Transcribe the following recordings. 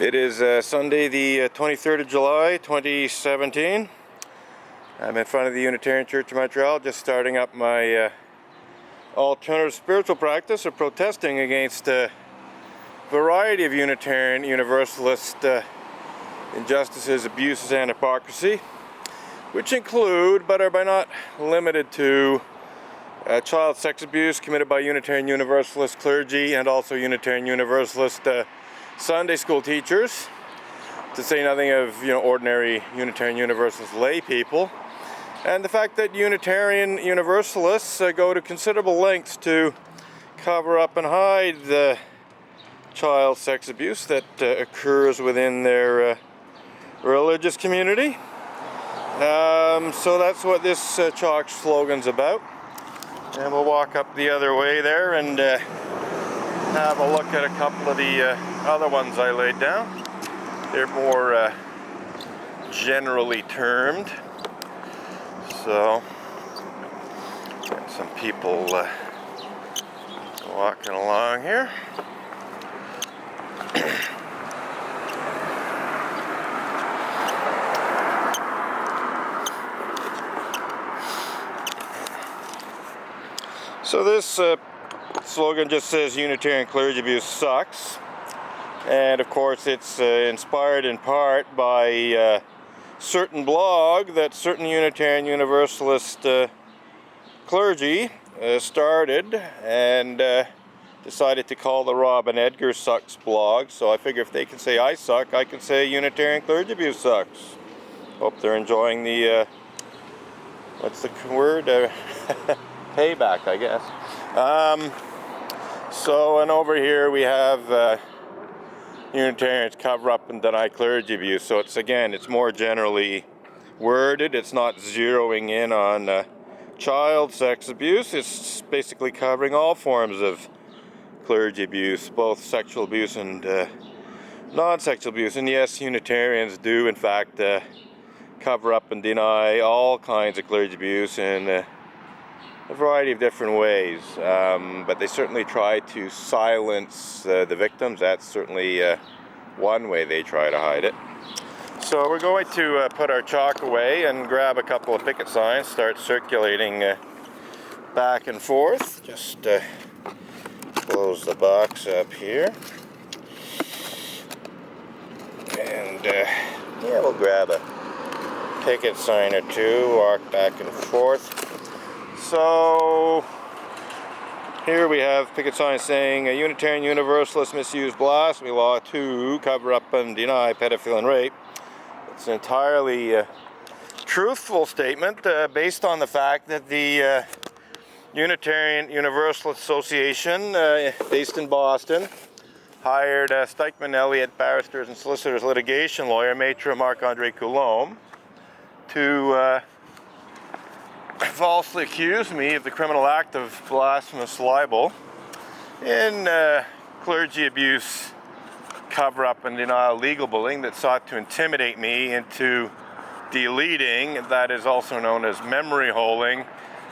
It is Sunday the 23rd of July 2017. I'm in front of the Unitarian Church of Montreal, just starting up my alternative spiritual practice of protesting against a variety of Unitarian Universalist injustices, abuses, and hypocrisy, which include, but are by not limited to, child sex abuse committed by Unitarian Universalist clergy and also Unitarian Universalist Sunday school teachers, to say nothing of ordinary Unitarian Universalist lay people, and the fact that Unitarian Universalists go to considerable lengths to cover up and hide the child sex abuse that occurs within their religious community. So that's what this chalk slogan's about, and we'll walk up the other way there and have a look at a couple of the other ones I laid down. They're more generally termed. So, got some people walking along here. So this slogan just says Unitarian clergy abuse sucks, and of course it's inspired in part by a certain blog that certain Unitarian Universalist clergy started and decided to call the Rob and Edgar Sucks blog. So I figure if they can say I suck, I can say Unitarian clergy abuse sucks. Hope they're enjoying the what's the word? Payback, I guess. So, and over here we have Unitarians cover up and deny clergy abuse. So it's more generally worded. It's not zeroing in on child sex abuse. It's basically covering all forms of clergy abuse, both sexual abuse and non-sexual abuse. And yes, Unitarians do in fact cover up and deny all kinds of clergy abuse in a variety of different ways, but they certainly try to silence the victims. That's certainly one way they try to hide it. So we're going to put our chalk away and grab a couple of picket signs, start circulating back and forth. Just close the box up here. And yeah, we'll grab a picket sign or two, walk back and forth. So here we have picket signs saying a Unitarian Universalist misuse blasphemy law to cover up and deny pedophilia and rape. It's an entirely truthful statement based on the fact that the Unitarian Universalist Association based in Boston hired Stikeman Elliott Barristers and Solicitors litigation lawyer, Maitre Marc-Andre Coulombe, to falsely accused me of the criminal act of blasphemous libel in clergy abuse, cover-up and denial legal bullying that sought to intimidate me into deleting, that is also known as memory holing,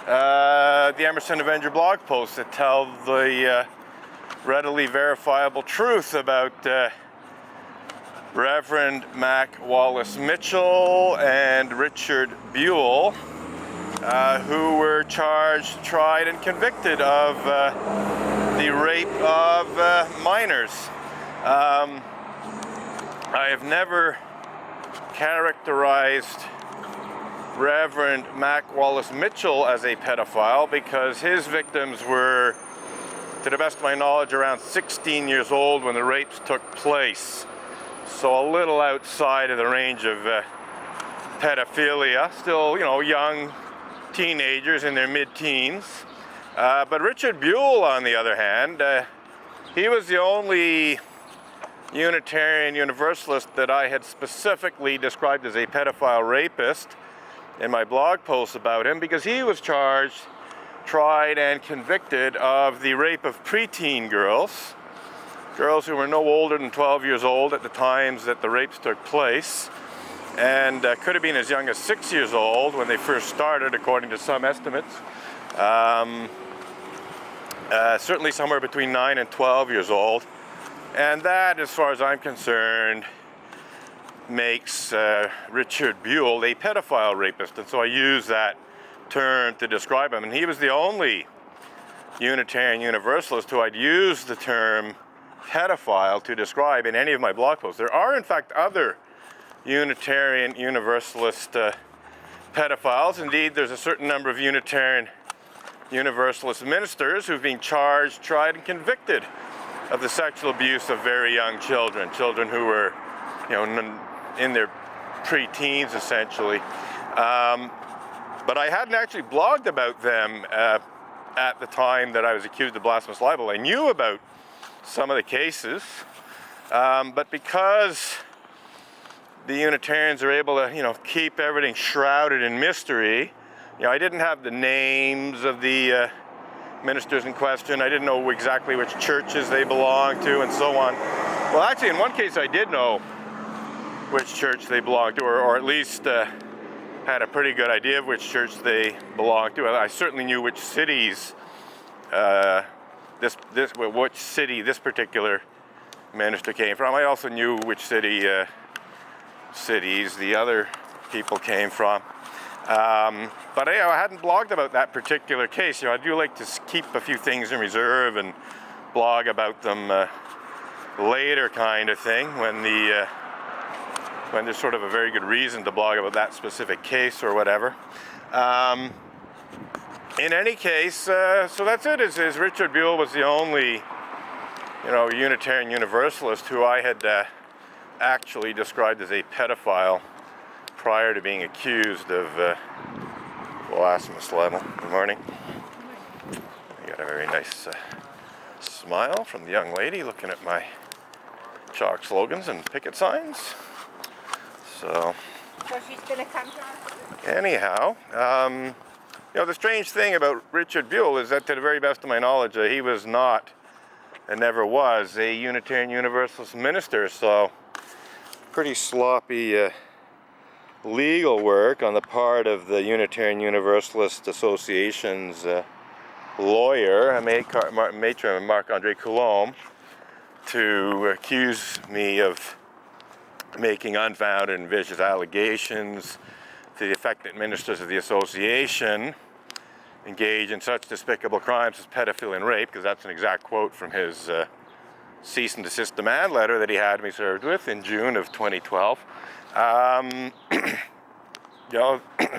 the Emerson Avenger blog posts that tell the readily verifiable truth about Reverend Mac Wallace Mitchell and Richard Buell, who were charged, tried, and convicted of the rape of minors. I have never characterized Reverend Mac Wallace Mitchell as a pedophile because his victims were, to the best of my knowledge, around 16 years old when the rapes took place. So a little outside of the range of pedophilia, still, young teenagers in their mid-teens. But Richard Buell, on the other hand, he was the only Unitarian Universalist that I had specifically described as a pedophile rapist in my blog posts about him, because he was charged, tried, and convicted of the rape of preteen girls who were no older than 12 years old at the times that the rapes took place, and could have been as young as 6 years old when they first started, according to some estimates. Certainly somewhere between 9 and 12 years old. And that, as far as I'm concerned, makes Richard Buell a pedophile rapist. And so I use that term to describe him. And he was the only Unitarian Universalist who I'd use the term pedophile to describe in any of my blog posts. There are, in fact, other Unitarian Universalist pedophiles. Indeed, there's a certain number of Unitarian Universalist ministers who've been charged, tried, and convicted of the sexual abuse of very young children, children who were, in their pre-teens, essentially. But I hadn't actually blogged about them at the time that I was accused of blasphemous libel. I knew about some of the cases, but because the Unitarians are able to, keep everything shrouded in mystery, I didn't have the names of the ministers in question. I didn't know exactly which churches they belonged to and so on. Well, actually, in one case, I did know which church they belonged to, or at least had a pretty good idea of which church they belonged to. I certainly knew which cities, which city this particular minister came from. I also knew which cities the other people came from. But I hadn't blogged about that particular case. I do like to keep a few things in reserve and blog about them later, kind of thing, when there's sort of a very good reason to blog about that specific case or whatever. In any case, so that's it. Is Richard Buell was the only, Unitarian Universalist who I had actually described as a pedophile prior to being accused of blasphemous libel. Good morning. I got a very nice smile from the young lady looking at my chalk slogans and picket signs. So she's going to come to us? Anyhow, the strange thing about Richard Buell is that, to the very best of my knowledge, he was not and never was a Unitarian Universalist minister. So pretty sloppy legal work on the part of the Unitarian Universalist Association's lawyer, Maitre Marc-Andre Coulombe, to accuse me of making unfounded and vicious allegations to the effect that ministers of the association engage in such despicable crimes as pedophilia and rape, because that's an exact quote from his cease and desist demand letter that he had me served with in June of 2012.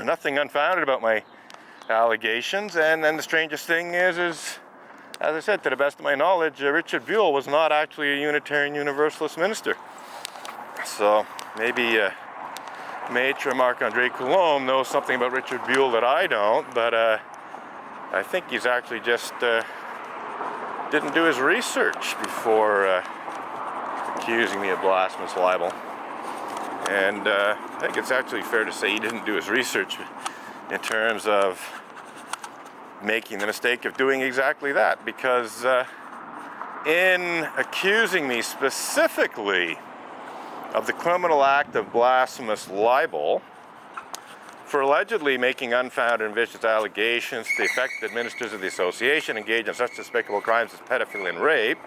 Nothing unfounded about my allegations. And then the strangest thing is, as I said, to the best of my knowledge, Richard Buell was not actually a Unitarian Universalist minister. So maybe Maitre Marc-Andre Coulombe knows something about Richard Buell that I don't, but I think he's actually just didn't do his research before accusing me of blasphemous libel. And I think it's actually fair to say he didn't do his research in terms of making the mistake of doing exactly that, because in accusing me specifically of the criminal act of blasphemous libel for allegedly making unfounded and vicious allegations to the effect that ministers of the association engage in such despicable crimes as pedophilia and rape,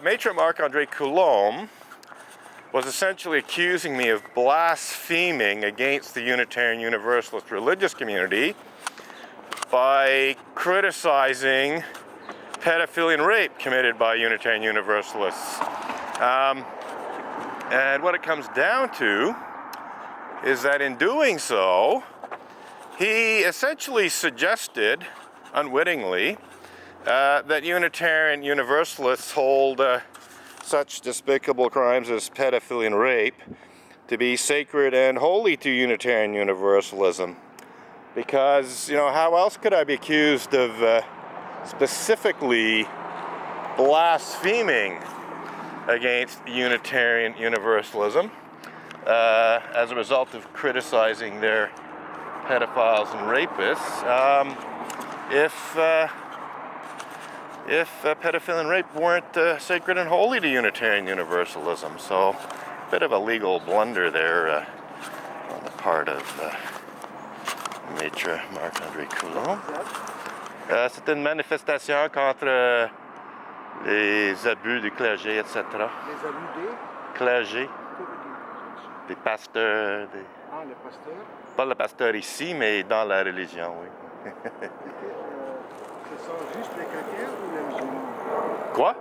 Maitre Marc-Andre Coulombe was essentially accusing me of blaspheming against the Unitarian Universalist religious community by criticizing pedophilia and rape committed by Unitarian Universalists. And what it comes down to is that in doing so, he essentially suggested, unwittingly, that Unitarian Universalists hold such despicable crimes as pedophilia and rape to be sacred and holy to Unitarian Universalism. Because, how else could I be accused of specifically blaspheming against Unitarian Universalism as a result of criticizing their pedophiles and rapists if pedophilia and rape weren't sacred and holy to Unitarian Universalism. So a bit of a legal blunder there on the part of Maitre Marc-Andre Coulombe. C'est une manifestation contre les abus du clergé, etc. Les abus des... Clergé, Que veut dire? des pasteurs, Ah, les pasteurs. pas le pasteur ici, mais dans la religion, oui. Ce sont juste les chrétiens ou les musulmans? Quoi?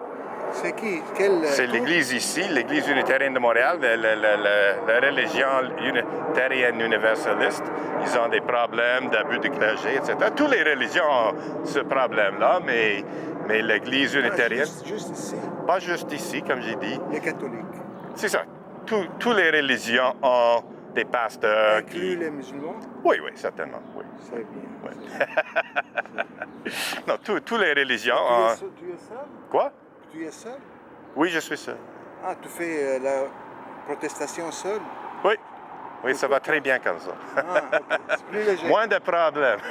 C'est qui? Quel C'est groupe? l'église ici, l'église unitarienne de Montréal, la religion unitarienne universaliste. Ils ont des problèmes d'abus de clergé, etc. Toutes les religions ont ce problème-là, mais l'église unitarienne, Juste ici, pas juste ici, comme j'ai dit. les catholiques. C'est ça. Toutes les religions ont des pasteurs Inclus les musulmans? Oui, certainement, oui. C'est bien. Ouais. Non, toutes les religions ont... Tu es seul? Quoi? Tu es seul? Oui, je suis seul. Ah, tu fais la protestation seul? Oui, ça va très bien comme ça. Ah, ok. C'est plus léger. Moins de problèmes.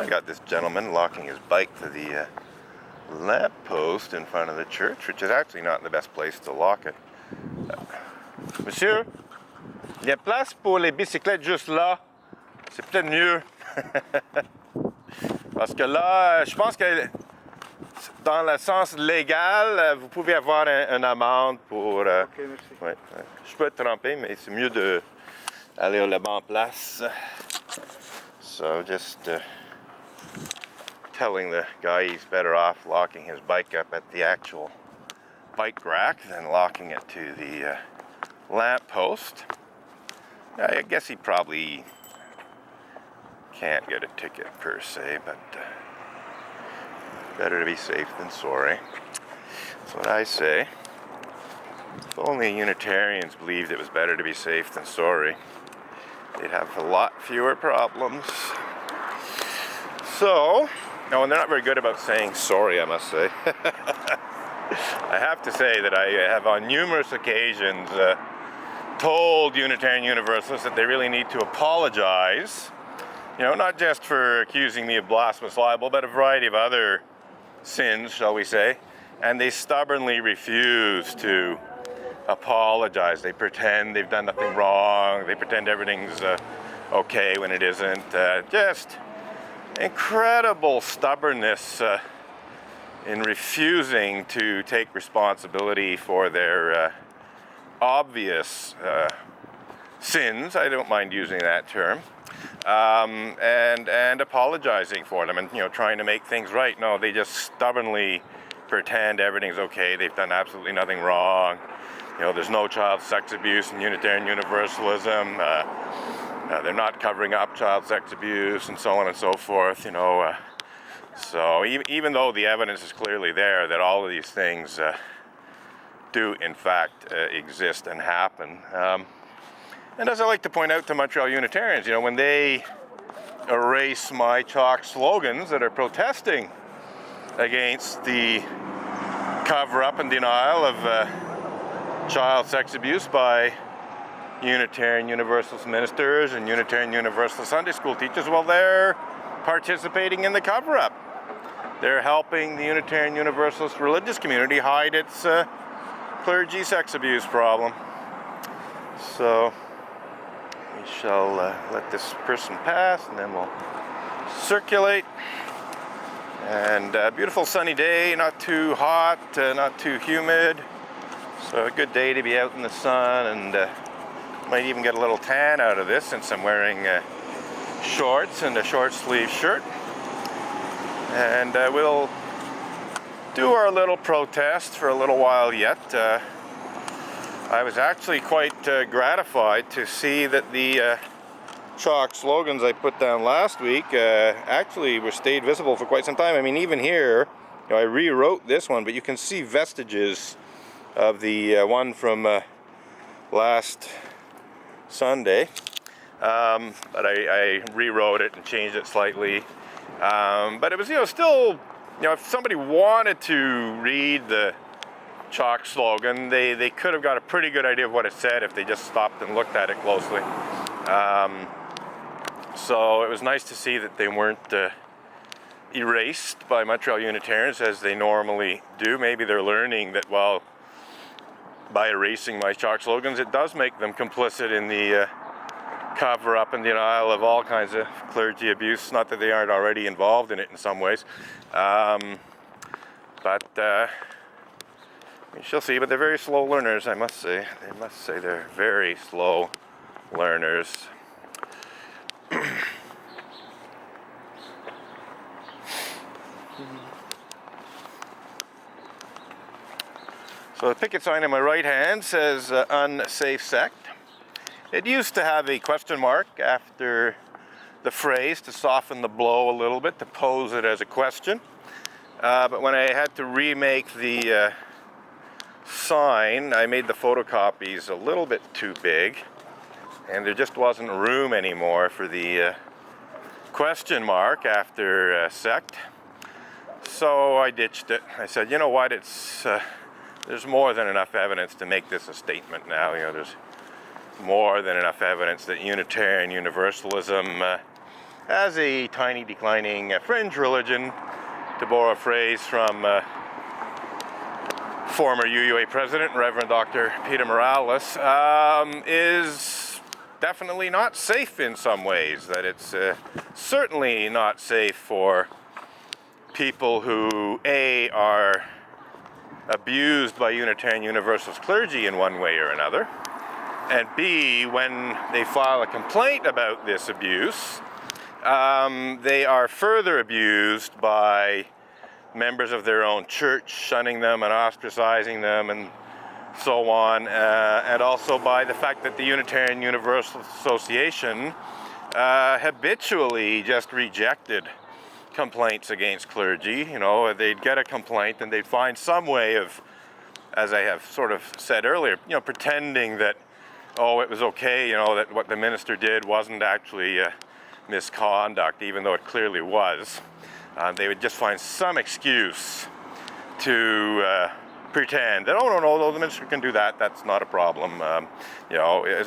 I got this gentleman locking his bike to the lamp post in front of the church, which is actually not the best place to lock it. Monsieur, il y a place pour les bicyclettes juste là. C'est peut-être mieux. Parce que là, je pense que dans le sens légal, vous pouvez avoir une amende pour... Ok, merci. Ouais. Je peux être trompé, mais c'est mieux d'aller à la bonne place. So just telling the guy he's better off locking his bike up at the actual bike rack than locking it to the lamp post. I guess he probably can't get a ticket per se, but better to be safe than sorry. That's what I say. If only Unitarians believed it was better to be safe than sorry, they'd have a lot fewer problems. So, no, and they're not very good about saying sorry, I must say. I have to say that I have on numerous occasions told Unitarian Universalists that they really need to apologize, you know, not just for accusing me of blasphemous libel, but a variety of other sins, shall we say, and they stubbornly refuse to apologize. They pretend they've done nothing wrong, they pretend everything's okay when it isn't. Just incredible stubbornness in refusing to take responsibility for their obvious sins, I don't mind using that term, and apologizing for them and, you know, trying to make things right. No, they just stubbornly pretend everything's okay, they've done absolutely nothing wrong. You know, there's no child sex abuse in Unitarian Universalism. They're not covering up child sex abuse and so on and so forth, you know. So even though the evidence is clearly there that all of these things do in fact exist and happen. And as I like to point out to Montreal Unitarians, you know, when they erase my chalk slogans that are protesting against the cover-up and denial of child sex abuse by Unitarian Universalist ministers and Unitarian Universalist Sunday school teachers, well, they're participating in the cover-up. They're helping the Unitarian Universalist religious community hide its clergy sex abuse problem. So we shall let this person pass and then we'll circulate. And a beautiful sunny day, not too hot, not too humid. So a good day to be out in the sun, and might even get a little tan out of this since I'm wearing shorts and a short sleeve shirt. And we'll do our little protest for a little while yet. I was actually quite gratified to see that the chalk slogans I put down last week actually stayed visible for quite some time. I mean, even here, you know, I rewrote this one, but you can see vestiges of the one from last Sunday. But I rewrote it and changed it slightly. But it was, you know, still, you know, if somebody wanted to read the chalk slogan, they could have got a pretty good idea of what it said if they just stopped and looked at it closely. So it was nice to see that they weren't erased by Montreal Unitarians as they normally do. Maybe they're learning that, well, by erasing my shock slogans, it does make them complicit in the cover-up and denial of all kinds of clergy abuse. Not that they aren't already involved in it in some ways, but we shall see. But they're very slow learners, I must say. I must say they're very slow learners. So the picket sign in my right hand says unsafe sect. It used to have a question mark after the phrase to soften the blow a little bit, to pose it as a question. But when I had to remake the sign, I made the photocopies a little bit too big, and there just wasn't room anymore for the question mark after sect. So I ditched it. I said, you know what, there's more than enough evidence to make this a statement now. You know, there's more than enough evidence that Unitarian Universalism as a tiny declining fringe religion, to borrow a phrase from former UUA president, Reverend Dr. Peter Morales, is definitely not safe in some ways. That it's certainly not safe for people who, A, are abused by Unitarian Universalist clergy in one way or another, and B, when they file a complaint about this abuse, they are further abused by members of their own church, shunning them and ostracizing them and so on, and also by the fact that the Unitarian Universalist Association habitually just rejected complaints against clergy. You know, they'd get a complaint and they'd find some way of, as I have sort of said earlier, you know, pretending that, oh, it was okay, you know, that what the minister did wasn't actually misconduct, even though it clearly was. They would just find some excuse to pretend that, oh, no, the minister can do that, that's not a problem. You know,